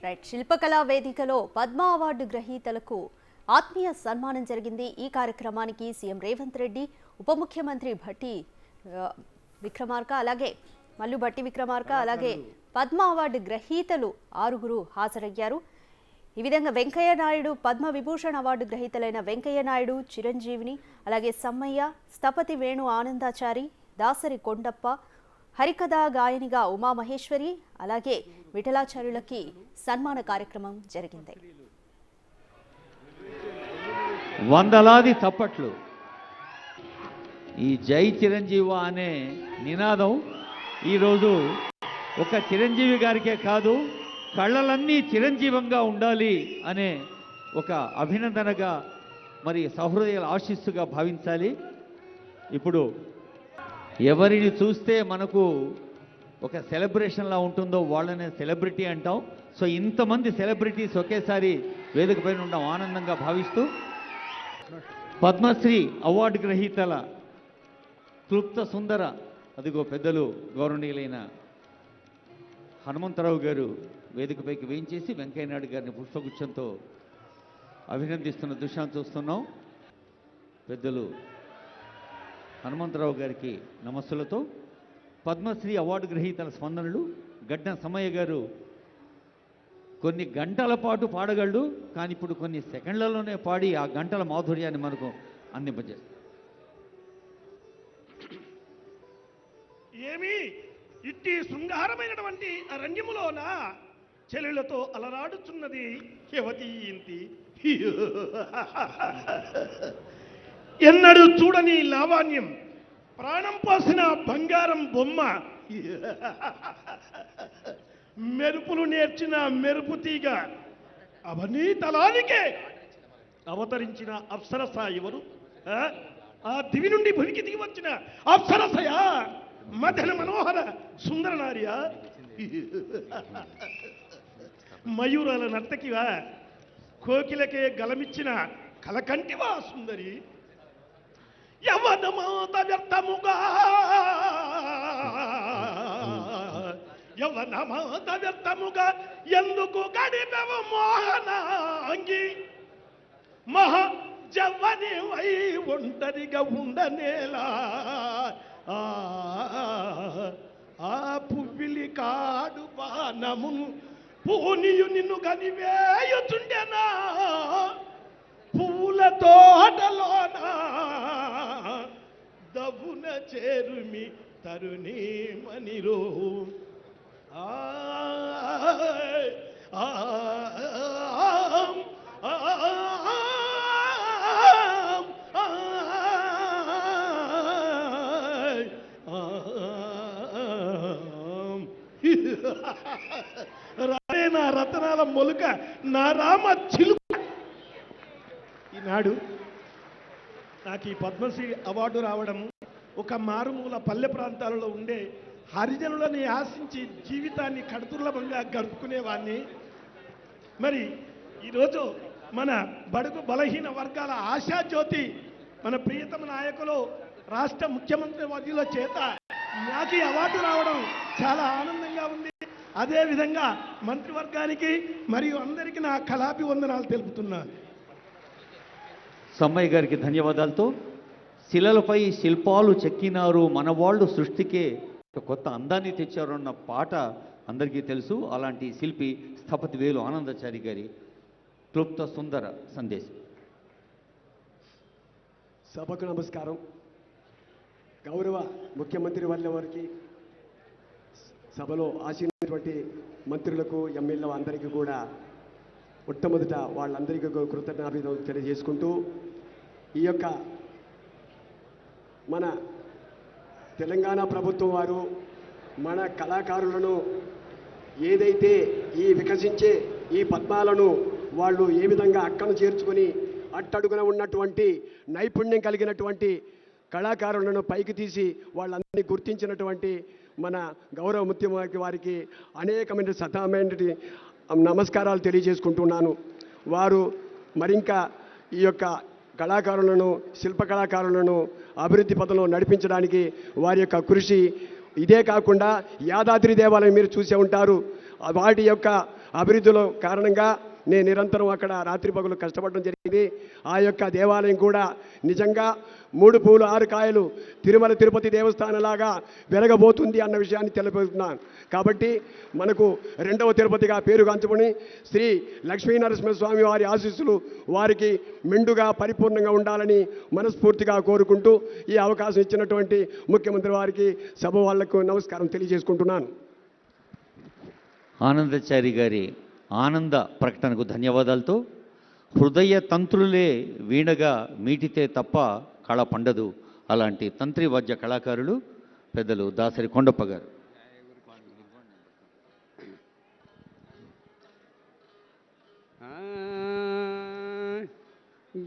Right, శిల్పకళా వేదికలో Padma award గ్రహీతలకు ఆత్మీయ సన్మానం జరిగింది. ఈ కార్యక్రమానికి సీఎం రేవంత్ రెడ్డి, ఉప ముఖ్యమంత్రి భట్టి విక్రమార్క, అలాగే మల్లు భట్టి విక్రమార్క, అలాగే పద్మ అవార్డు గ్రహీతలు 6 హాజరయ్యారు. ఈ విధంగా వెంకయ్య నాయుడు, పద్మ విభూషణ్ అవార్డు గ్రహీతలైన వెంకయ్య నాయుడు, చిరంజీవిని, అలాగే సమ్మయ్య, స్థపతి వేణు ఆనందాచారి, దాసరి కొండప్ప, హరికథా గాయనిగా ఉమామహేశ్వరి, అలాగే విఠలాచార్యులకి సన్మాన కార్యక్రమం జరిగింది. వందలాది చప్పట్లు. ఈ జై చిరంజీవ అనే నినాదం ఈరోజు ఒక చిరంజీవి గారికే కాదు, కళ్ళలన్నీ చిరంజీవంగా ఉండాలి అనే ఒక అభినందనగా, మరి సహృదయాల ఆశీస్సుగా భావించాలి. ఇప్పుడు ఎవరిని చూస్తే మనకు ఒక సెలబ్రేషన్లా ఉంటుందో వాళ్ళనే సెలబ్రిటీ అంటాం. సో ఇంతమంది సెలబ్రిటీస్ ఒకేసారి వేదిక పైన ఉండడం ఆనందంగా భావిస్తూ పద్మశ్రీ అవార్డు గ్రహీతల క్లుప్త సుందర, అదిగో పెద్దలు గౌరవనీయులైన హనుమంతరావు గారు వేదికపైకి వేయించేసి వెంకయ్య నాయుడు గారిని పుష్పగుచ్చంతో అభినందిస్తున్న దృశ్యాన్ని చూస్తున్నాం. పెద్దలు హనుమంతరావు గారికి నమస్సులతో పద్మశ్రీ అవార్డు గ్రహీతల స్పందనలు. గడ్డ సమయ్య గారు కొన్ని గంటల పాటు పాడగలడు, కానీ ఇప్పుడు కొన్ని సెకండ్లలోనే పాడి ఆ గంటల మాధుర్యాన్ని మనకు అందింపజేస్తారు. ఏమి ఇట్టి శృంగారమైనటువంటి అరణ్యములోన చెలులతో అలరాడుచున్నది యువతి ఇంతి. ఎన్నడూ చూడని లావాణ్యం, ప్రాణం పోసిన బంగారం బొమ్మ, మెరుపులు నేర్చిన మెరుపు తీగ, అవన్నీ తలానికే అవతరించిన అప్సరస ఎవరు? ఆ దివి నుండి భూమికి దిగి వచ్చిన అప్సరసయ, మదన మనోహర సుందర నార్య, మయూరాల నర్తకివా, కోకిలకే గలమిచ్చిన కలకంటివా సుందరి. యవనమాత వ్యర్థముగా, యవనమాత వ్యర్థముగా ఎందుకు గడిపెవు మోహనాంగి, మహా జవ్వని వై ఒంటరిగా ఉండనేలా, ఆ పువ్విలి కాడు బాణమును పూనియు నిన్ను గనివేయుచుండెనా, పూల తోటలోన దవ్వున చేరుమి తరుణీమణిరో. రాలే నా రతనాల మొలుక, నా రామ చిలుక. ఈనాడు నాకు ఈ పద్మశ్రీ అవార్డు రావడం, ఒక మారుమూల పల్లె ప్రాంతాలలో ఉండే హరిజనులని ఆశించి జీవితాన్ని కడుతుర్లభంగా గడుపుకునేవాడిని. మరి ఈరోజు మన బడుగు బలహీన వర్గాల ఆశాజ్యోతి, మన ప్రియతమ నాయకులు, రాష్ట్ర ముఖ్యమంత్రి వర్యుల చేత నాకు ఈ అవార్డు రావడం చాలా ఆనందంగా ఉంది. అదేవిధంగా మంత్రివర్గానికి మరియు అందరికీ నా కళాభివందనాలు తెలుపుతున్నాను. సమ్మయ్య గారికి ధన్యవాదాలతో, శిలలపై శిల్పాలు చెక్కినారు మనవాళ్ళు, సృష్టికే ఒక కొత్త అందాన్ని తెచ్చారు అన్న పాట అందరికీ తెలుసు. అలాంటి శిల్పి స్థపతి వేలు ఆనందాచారి గారి క్లుప్త సుందర సందేశం. సభకు నమస్కారం. గౌరవ ముఖ్యమంత్రి వర్యుల వారికి, సభలో ఆశీర్వదించినటువంటి మంత్రులకు, ఎమ్మెల్యేల అందరికీ కూడా మొట్టమొదట వాళ్ళందరికీ కృతజ్ఞతలు తెలియజేసుకుంటూ, ఈ యొక్క మన తెలంగాణ ప్రభుత్వం వారు మన కళాకారులను ఏదైతే ఈ వికసించే ఈ పద్మాలను వాళ్ళు ఏ విధంగా అక్కను చేర్చుకొని అట్టడుగున ఉన్నటువంటి నైపుణ్యం కలిగినటువంటి కళాకారులను పైకి తీసి వాళ్ళందరినీ గుర్తించినటువంటి మన గౌరవ ముఖ్యమంత్రి వారికి అనేకమైన శతమైన నమస్కారాలు తెలియజేసుకుంటున్నాను. వారు మరింకా ఈ యొక్క కళాకారులను, శిల్ప కళాకారులను అభివృద్ధి పథంలో నడిపించడానికి వారి యొక్క కృషి. ఇదే కాకుండా యాదాద్రి దేవాలయం మీరు చూసే ఉంటారు, వాటి యొక్క అభివృద్ధిలో కారణంగా నేను నిరంతరం అక్కడ రాత్రి పగలు కష్టపడడం జరిగింది. ఆ యొక్క దేవాలయం కూడా నిజంగా 3 పూలు 6 కాయలు తిరుమల తిరుపతి దేవస్థానంలాగా వెలగబోతుంది అన్న విషయాన్ని తెలుపుతున్నాను. కాబట్టి మనకు 2వ తిరుపతిగా పేరుగాంచుకొని శ్రీ లక్ష్మీనరసింహస్వామి వారి ఆశీస్సులు వారికి మెండుగా పరిపూర్ణంగా ఉండాలని మనస్ఫూర్తిగా కోరుకుంటూ ఈ అవకాశం ఇచ్చినటువంటి ముఖ్యమంత్రి వారికి సభ వాళ్లకు నమస్కారం తెలియజేసుకుంటున్నాను. ఆనందచారి గారి ఆనంద ప్రకటనకు ధన్యవాదాలతో హృదయ తంత్రులే వీణగా మీటితే తప్ప కళ పండదు. అలాంటి తంత్రి వాద్య కళాకారులు పెద్దలు దాసరి కొండప్ప గారు.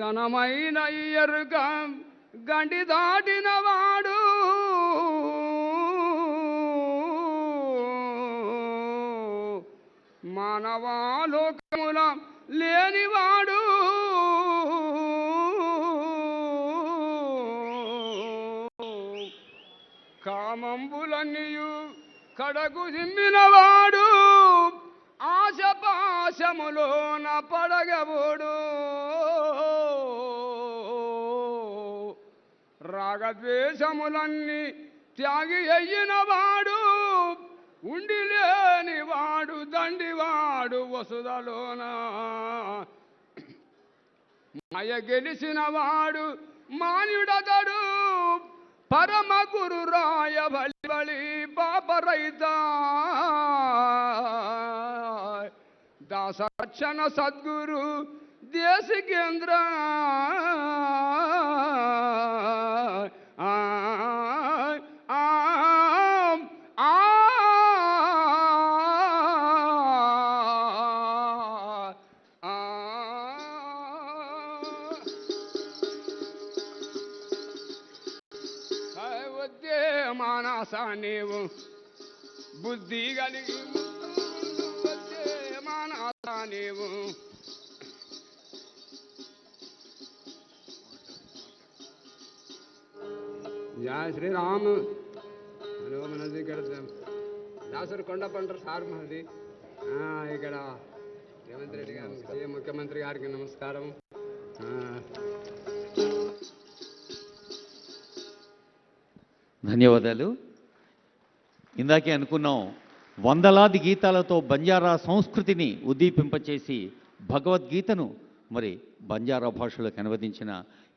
ఘనమైన ఎరుక గండి దాటిన వాడు మానవాలోకముల లేనివాడు కామంబులన్నీయు కడకు దిమ్మినవాడు ఆశపాశములోన పడగబోడు రాగద్వేషములన్నీ త్యాగి అయ్యినవాడు ఉండి లేనివాడు దండివాడు వసుదలోన మాయ గెలిచిన వాడు మాన్యుడతడు పరమ గురు రాయ బలి బలి పాపరైత దాసరక్షణ సద్గురు దేశికేంద్ర మానసా నీవు బుద్ధి కలిగి మానసా నీవు జయ శ్రీరామ్. హలో మనది ఇక్కడ దాసరి కొండపంటారు సార్ మనది ఇక్కడ రేవంత్ రెడ్డి గారు సీఎం ముఖ్యమంత్రి గారికి నమస్కారం. ధన్యవాదాలు. ఇందాకే అనుకున్నాం, వందలాది గీతాలతో బంజారా సంస్కృతిని ఉద్దీపింపచేసి భగవద్గీతను మరి బంజారా భాషలోకి అనువదించిన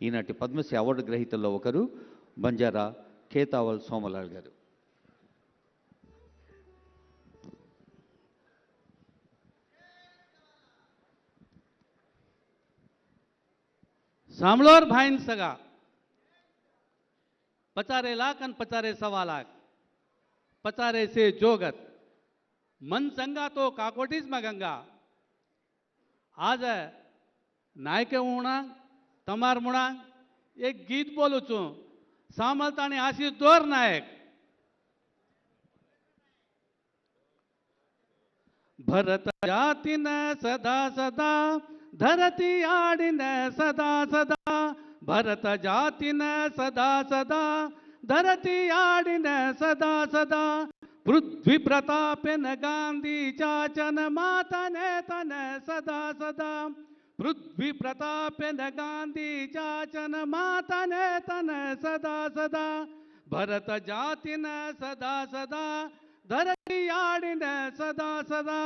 ఈనాటి పద్మశ్రీ అవార్డు గ్రహీతల్లో ఒకరు బంజారా కేతావల్ సోమలాల్ గారు. सामलोर भाईन सगा 50 लाख आणि 50 लाख 50 से जोगत मन संगा तो काकोटीच मगंगा आज नायके म्हणा तमार म्हणा एक गीत बोलूचू सामलतानी आशीष दोर नायक भरत जातीन सदा सदा धरती आडिन सदा सदा भरत जातीन सदा सदा धरती आडिन सदा सदा पृथ्वी प्रतापेन गांधी चाचन मातने तन सदा सदा पृथ्वी प्रतापेन गांधी चाचन मातने तन सदा सदा भरत जातीन सदा सदा धरती आडिन सदा सदा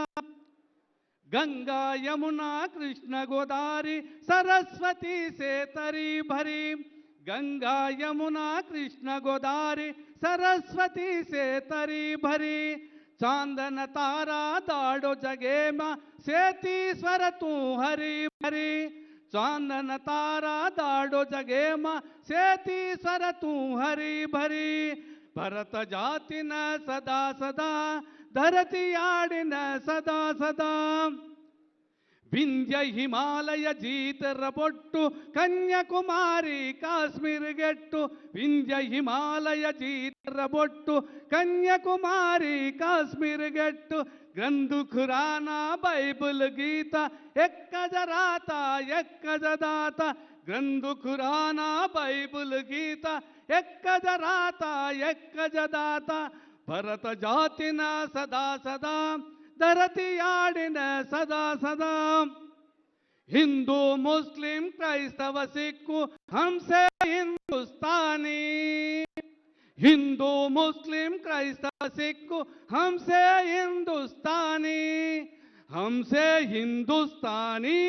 गंगा यमुना कृष्ण गोदावरी सरस्वती से तरी भरी गंगा यमुना कृष्ण गोदावरी सरस्वती से तरी भरी चांदन तारा दाड़ो जगे माँ सेती स्वर तू हरी भरी चांदन तारा दाड़ो जगे माँ सेती स्वर तू हरी भरी भरत जाति न सदा सदा धरती आडिन सदा सदा विंध्य हिमालय जीतर बोट्टु कन्याकुमारी काश्मीर गेट्टु विंध्य हिमालय जीतर बोट्टु कन्याकुमारी काश्मीर गेट्टु ग्रंथु खुराना बाइबल गीता एक्क जराता एक्क जदाता ग्रंथु खुराना बाइबल गीता एक्क जराता एक्क जदाता भरत जातिना सदा सदा ధరతియాడిన సదా సదా हिंदू मुस्लिम क्राइस्तव सिक्खु हमसे हिंदुस्तानी हिंदू मुस्लिम क्राइस्तव सिक्खु हमसे हिंदुस्तानी हमसे हिंदुस्तानी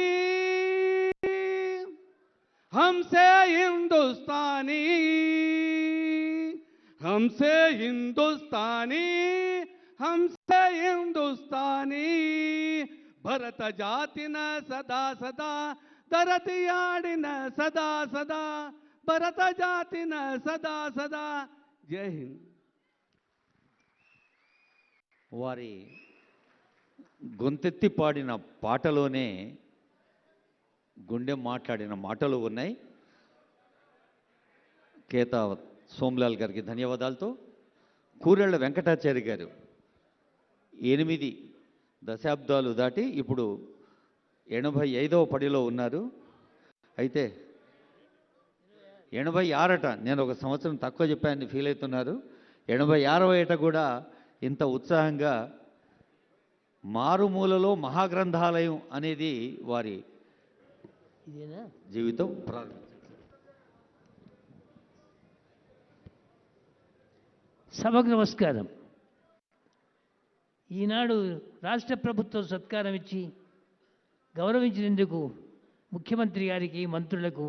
हमसे हिंदुस्तानी हमसे हिंदुस्तानी हमसे हिंदुस्तानी भरत जातिन सदा सदा धरतियाडिन सदा सदा भरत जातिन सदा सदा जय हिंद వారి గొంతెత్తి పాడిన పాటలోనే గుండె మాట్లాడిన మాటలు ఉన్నాయి. కేతా సోమ్లాల్ గారికి ధన్యవాదాలతో కూరెళ్ల వెంకటాచారి గారు 8 దశాబ్దాలు దాటి ఇప్పుడు 85వ పడిలో ఉన్నారు. అయితే 86 నేను ఒక సంవత్సరం తక్కువ చెప్పానని ఫీల్ అవుతున్నారు. 86వ ఏట కూడా ఇంత ఉత్సాహంగా మారుమూలలో మహాగ్రంథాలయం అనేది వారి జీవితం ప్రారంభించారు. సభకు నమస్కారం. ఈనాడు రాష్ట్ర ప్రభుత్వం సత్కారం ఇచ్చి గౌరవించినందుకు ముఖ్యమంత్రి గారికి, మంత్రులకు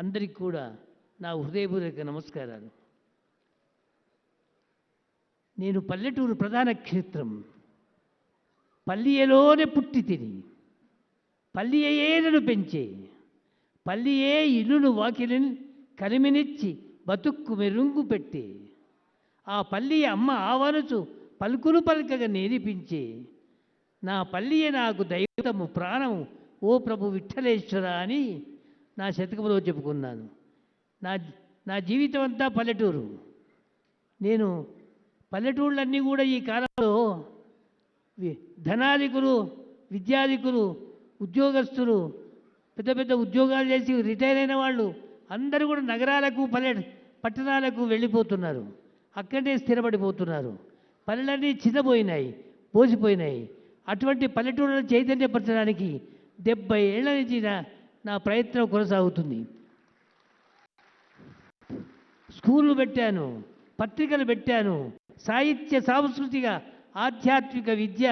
అందరికీ కూడా నా హృదయపూర్వక నమస్కారాలు. నేను పల్లెటూరు ప్రధాన క్షేత్రం పల్లియలోనే పుట్టి తిని పల్లియే నన్ను పెంచే పల్లియే ఇల్లును వాకిలిని కలిమినిచ్చి బతుక్కు మెరుంగు పెట్టే ఆ పల్లియ అమ్మ ఆవరచు పలుకులు పలకగా నేర్పించే నా పల్లియే నాకు దైవతము ప్రాణము ఓ ప్రభు విఠలేశ్వర అని నా శతకంలో చెప్పుకున్నాను. నా జీవితం అంతా పల్లెటూరు. నేను పల్లెటూళ్ళన్నీ కూడా ఈ కాలంలో ధనాధికులు, విద్యాధికులు, ఉద్యోగస్తులు, పెద్ద పెద్ద ఉద్యోగాలు చేసి రిటైర్ అయిన వాళ్ళు అందరూ కూడా నగరాలకు పట్టణాలకు వెళ్ళిపోతున్నారు. అక్కడే స్థిరపడిపోతున్నారు. పల్లెలన్నీ చిన్నపోయినాయి, పోసిపోయినాయి. అటువంటి పల్లెటూళ్ళను చైతన్యపరచడానికి 70 ఏళ్ల నుంచి నా ప్రయత్నం కొనసాగుతుంది. స్కూళ్ళు పెట్టాను, పత్రికలు పెట్టాను, సాహిత్య, సాంస్కృతిక, ఆధ్యాత్మిక, విద్య,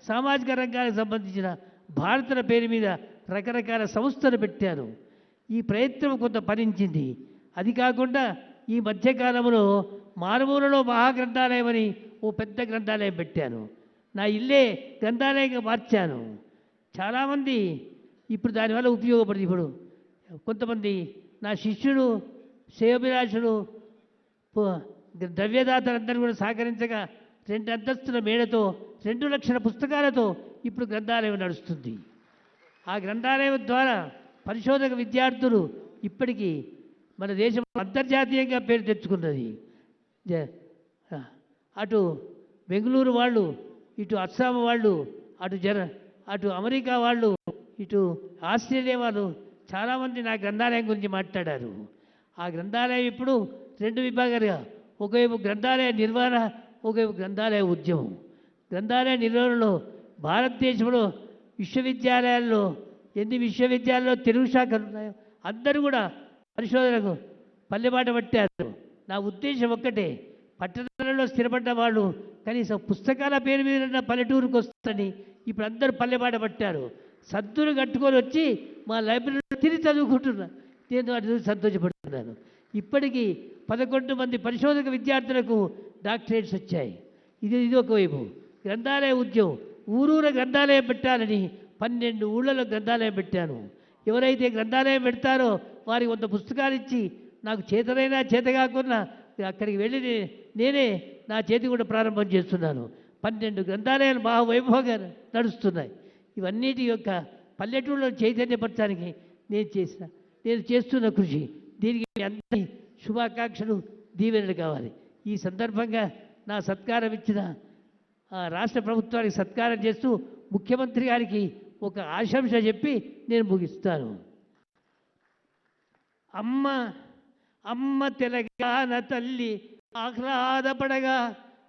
సామాజిక రంగానికి సంబంధించిన భారతల పేరు మీద రకరకాల సంస్థలు పెట్టాను. ఈ ప్రయత్నం కొంత ఫలించింది. అది కాకుండా ఈ మధ్యకాలంలో మారుమూలలో మహాగ్రంథాలయం అని ఓ పెద్ద గ్రంథాలయం పెట్టాను. నా ఇల్లే గ్రంథాలయంగా మార్చాను. చాలామంది ఇప్పుడు దానివల్ల ఉపయోగపడింది. ఇప్పుడు కొంతమంది నా శిష్యులు, శ్రేయోభిలాషులు, ద్రవ్యదాతలందరూ కూడా సహకరించగా 2 అంతస్తుల మేడతో 2 లక్షల పుస్తకాలతో ఇప్పుడు గ్రంథాలయం నడుస్తుంది. ఆ గ్రంథాలయం ద్వారా పరిశోధక విద్యార్థులు ఇప్పటికీ మన దేశం అంతర్జాతీయంగా పేరు తెచ్చుకున్నది. అటు బెంగళూరు వాళ్ళు, ఇటు అస్సాం వాళ్ళు, అటు అమెరికా వాళ్ళు, ఇటు ఆస్ట్రేలియా వాళ్ళు చాలామంది నా గ్రంథాలయం గురించి మాట్లాడారు. ఆ గ్రంథాలయం ఇప్పుడు 2 విభాగాలుగా, ఒకవైపు గ్రంథాలయ నిర్వహణ, ఒకవైపు గ్రంథాలయ ఉద్యమం. గ్రంథాలయ నిర్వహణలో భారతదేశంలో విశ్వవిద్యాలయాల్లో ఎన్ని విశ్వవిద్యాలయాల్లో తెలుగు శాఖలు ఉన్నాయో అందరూ కూడా పరిశోధనకు పల్లెబాట పట్టారు. నా ఉద్దేశం ఒక్కటే, పట్టణాలలో స్థిరపడ్డ వాళ్ళు కనీసం పుస్తకాల పేరు మీద పల్లెటూరుకు వస్తారని ఇప్పుడు అందరూ పల్లెబాట పట్టారు. సద్దులు కట్టుకొని వచ్చి మా లైబ్రరీలో తిరిగి చదువుకుంటున్నా. నేను వాటి సంతోషపడుతున్నాను. ఇప్పటికీ 11 మంది పరిశోధక విద్యార్థులకు డాక్టరేట్స్ వచ్చాయి. ఇది ఒకవైపు. గ్రంథాలయ ఉద్యమం, ఊరూర గ్రంథాలయం పెట్టాలని 12 ఊళ్ళలో గ్రంథాలయం పెట్టాను. ఎవరైతే గ్రంథాలయం పెడతారో వారికి 100 పుస్తకాలు ఇచ్చి, నాకు చేతనైనా చేత కాకుండా అక్కడికి వెళ్ళి నేనే నా చేతి కూడా ప్రారంభం చేస్తున్నాను. 12 గ్రంథాలయాలు మహావైభవంగా నడుస్తున్నాయి. ఇవన్నిటి యొక్క పల్లెటూళ్ళలో చైతన్యపరచడానికి నేను చేస్తున్న కృషి. దీనికి అందరి శుభాకాంక్షలు, దీవెనలు కావాలి. ఈ సందర్భంగా నా సత్కారం ఇచ్చిన రాష్ట్ర ప్రభుత్వానికి సత్కారం చేస్తూ ముఖ్యమంత్రి గారికి ఒక ఆశంస చెప్పి నేను ముగిస్తాను. అమ్మ తెలంగాణ తల్లి ఆహ్లాదపడగా.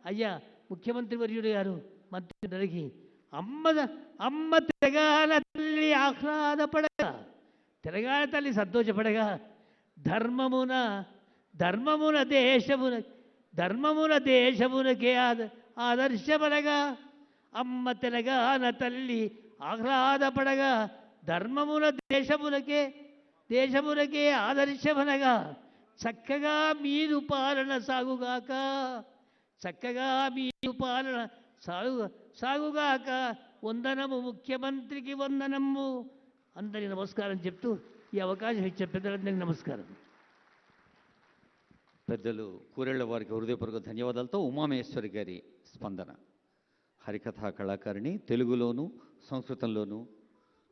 అయ్యా ముఖ్యమంత్రి వర్యుడు గారు, మంత్రులకి అమ్మ తెలంగాణ తల్లి ఆహ్లాదపడగా, తెలంగాణ తల్లి సంతోషపడగా, ధర్మమున దేశమునకే ఆదర్శపడగా, అమ్మ తెలంగాణ తల్లి ఆహ్లాదపడగా, ధర్మమున దేశమునకే ఆదర్శమనగా, చక్కగా మీరు పాలన సాగుగాక, చక్కగా మీరు పాలన సాగుగాక, వందనము ముఖ్యమంత్రికి వందనము. అందరికీ నమస్కారం చెప్తూ ఈ అవకాశం ఇచ్చే పెద్దలందరికీ నమస్కారం. పెద్దలు కూరెళ్ల వారికి హృదయపూర్వక ధన్యవాదాలతో ఉమామహేశ్వరి గారి స్పందన. హరికథా కళాకారిణి, తెలుగులోను సంస్కృతంలోనూ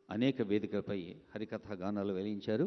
అనేక వేదికలపై హరికథా గానాలు వెలిగించారు.